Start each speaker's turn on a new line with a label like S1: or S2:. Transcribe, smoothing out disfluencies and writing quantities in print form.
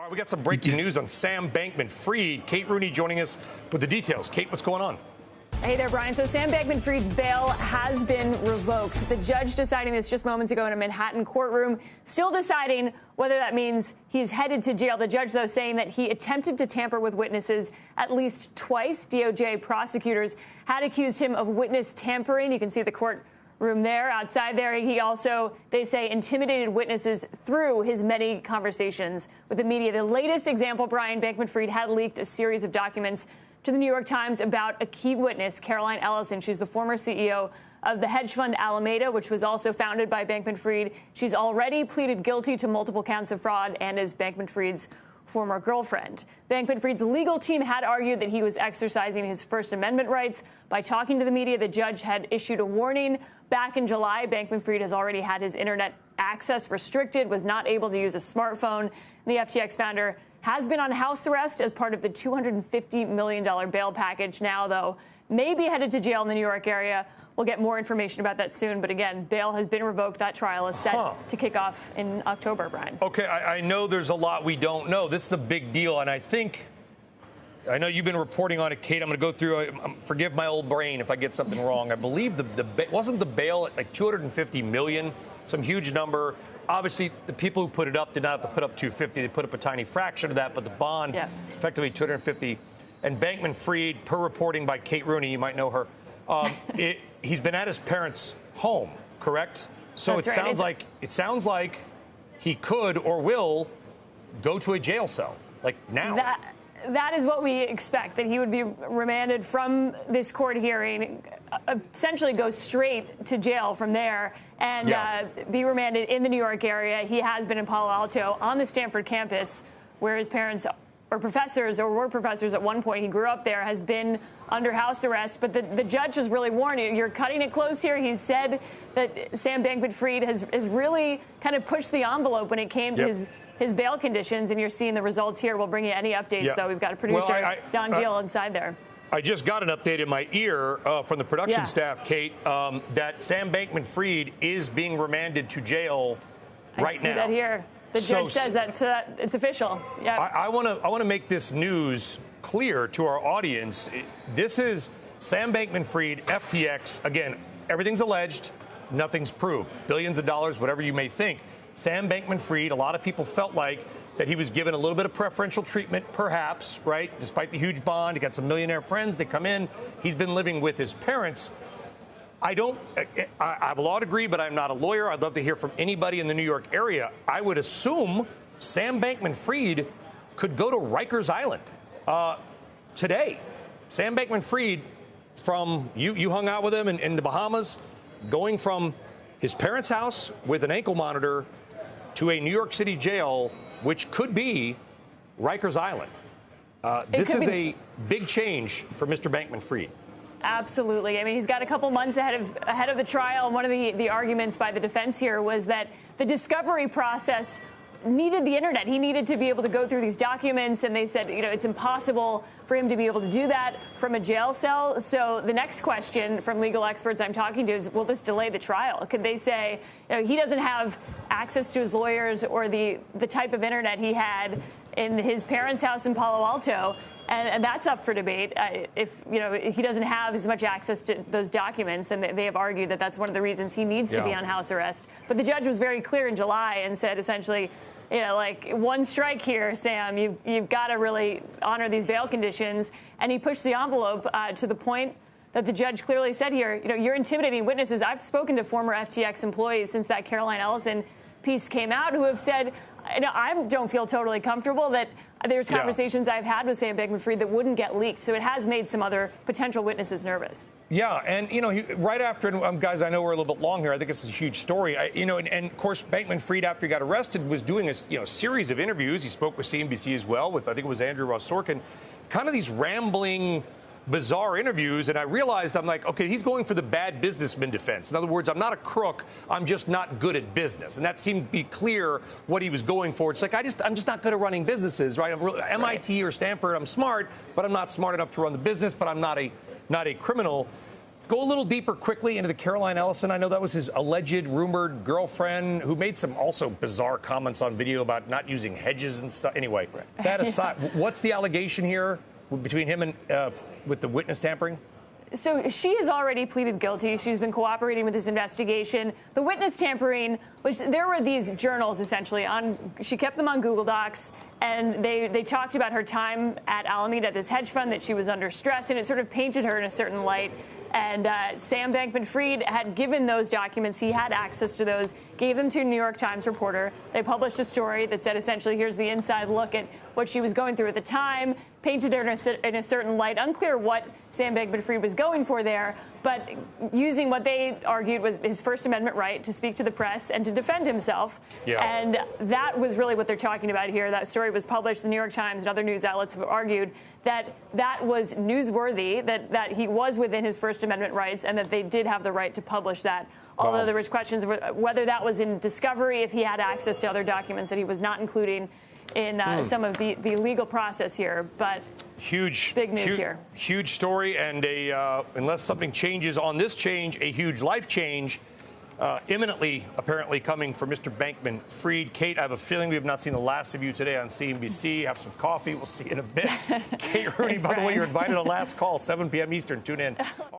S1: right, we got some breaking news on Sam Bankman-Fried. Kate Rooney joining us with the details. Kate, what's going on?
S2: Hey there, Brian. So Sam Bankman-Fried's bail has been revoked. The judge deciding this just moments ago in a Manhattan courtroom, still deciding whether that means he's headed to jail. The judge, though, saying that he attempted to tamper with witnesses at least twice. DOJ prosecutors had accused him of witness tampering. You can see the courtroom there. Outside there, he also, they say, intimidated witnesses through his many conversations with the media. The latest example, Brian, Bankman-Fried had leaked a series of documents to the New York Times about a key witness, Caroline Ellison. She's the former CEO of the hedge fund Alameda, which was also founded by Bankman-Fried. She's already pleaded guilty to multiple counts of fraud and is Bankman-Fried's former girlfriend. Bankman-Fried's legal team had argued that he was exercising his First Amendment rights by talking to the media. The judge had issued a warning back in July. Bankman-Fried has already had his internet access restricted, was not able to use a smartphone. The FTX founder has been on house arrest as part of the $250 million bail package. Now, though, may be headed to jail in the New York area. We'll get more information about that soon. But again, bail has been revoked. That trial is set to kick off in October, Brian.
S1: Okay, I know there's a lot we don't know. This is a big deal. And I know you've been reporting on it, Kate. I'm going to go through, forgive my old brain if I get something wrong. I believe wasn't the bail at like $250 million, some huge number. Obviously, the people who put it up did not have to put up 250. They put up a tiny fraction of that, but the bond, effectively 250. And Bankman-Fried, per reporting by Kate Rooney, you might know her, he's been at his parents' home, correct? So it sounds like he could or will go to a jail cell, like now.
S2: That is what we expect, that he would be remanded from this court hearing, essentially go straight to jail from there and be remanded in the New York area. He has been in Palo Alto on the Stanford campus where his parents are professors or were professors at one point. He grew up there, has been under house arrest. But the judge has really warned you, you're cutting it close here. He's said that Sam Bankman-Fried has really kind of pushed the envelope when it came to his bail conditions, and you're seeing the results here. We'll bring you any updates, though. We've got a producer, Don Gill, inside there.
S1: I just got an update in my ear from the production staff, Kate, that Sam Bankman-Fried is being remanded to jail right now. I see that here. The judge says that it's official. Yeah. I want to make this news clear to our audience. This is Sam Bankman-Fried, FTX. Again, everything's alleged, nothing's proved. Billions of dollars, whatever you may think. Sam Bankman-Fried, a lot of people felt like that he was given a little bit of preferential treatment, perhaps, right? Despite the huge bond, he got some millionaire friends. They come in. He's been living with his parents. I have a law degree, but I'm not a lawyer. I'd love to hear from anybody in the New York area. I would assume Sam Bankman-Fried could go to Rikers Island today. Sam Bankman-Fried, from you hung out with him in the Bahamas, going from his parents' house with an ankle monitor to a New York City jail, which could be Rikers Island. This is a big change for Mr. Bankman-Fried.
S2: Absolutely. I mean, he's got a couple months ahead of the trial. And one of the arguments by the defense here was that the discovery process needed the internet. He needed to be able to go through these documents, and they said, it's impossible for him to be able to do that from a jail cell. So the next question from legal experts I'm talking to is, will this delay the trial? Could they say, he doesn't have access to his lawyers or the type of internet he had in his parents' house in Palo Alto, and that's up for debate. If he doesn't have as much access to those documents, and they have argued that that's one of the reasons he needs to be on house arrest. But the judge was very clear in July and said essentially, like one strike here, Sam, you've got to really honor these bail conditions. And he pushed the envelope to the point that the judge clearly said here, you're intimidating witnesses. I've spoken to former FTX employees since that Caroline Ellison piece came out who have said, I don't feel totally comfortable that there's conversations I've had with Sam Bankman-Fried that wouldn't get leaked. So it has made some other potential witnesses nervous.
S1: Yeah, and, right after, and guys, I know we're a little bit long here. I think it's a huge story. And of course, Bankman-Fried, after he got arrested, was doing a series of interviews. He spoke with CNBC as well with, I think it was Andrew Ross Sorkin, kind of these rambling, bizarre interviews, and I realized, I'm like, okay, he's going for the bad businessman defense. In other words, I'm not a crook, I'm just not good at business. And that seemed to be clear what he was going for. It's like, I'm just not good at running businesses, right? MIT or Stanford, I'm smart, but I'm not smart enough to run the business, but I'm not a criminal. Go a little deeper quickly into the Caroline Ellison. I know that was his alleged rumored girlfriend who made some also bizarre comments on video about not using hedges and stuff. Anyway, that aside, what's the allegation here between him and with the witness tampering?
S2: So she has already pleaded guilty. She's been cooperating with this investigation. The witness tampering, which there were these journals essentially she kept them on Google Docs, and they talked about her time at Alameda, this hedge fund, that she was under stress, and it sort of painted her in a certain light. And Sam Bankman-Fried had given those documents. He had access to those, gave them to a New York Times reporter. They published a story that said, essentially, here's the inside look at what she was going through at the time, painted her in a certain light. Unclear what Sam Bankman-Fried was going for there, but using what they argued was his First Amendment right to speak to the press and to defend himself. Yeah. And that was really what they're talking about here. That story was published. The New York Times and other news outlets have argued that that was newsworthy, that he was within his First Amendment rights, and that they did have the right to publish that. Although there was questions of whether that was in discovery, if he had access to other documents that he was not including in some of the legal process here. But big news here.
S1: Huge story, and unless something changes on this change, a huge life change imminently, apparently, coming for Mr. Bankman-Fried. Kate, I have a feeling we have not seen the last of you today on CNBC. Have some coffee. We'll see you in a bit. Kate Rooney, by the way, you're invited on Last Call, 7 p.m. Eastern. Tune in.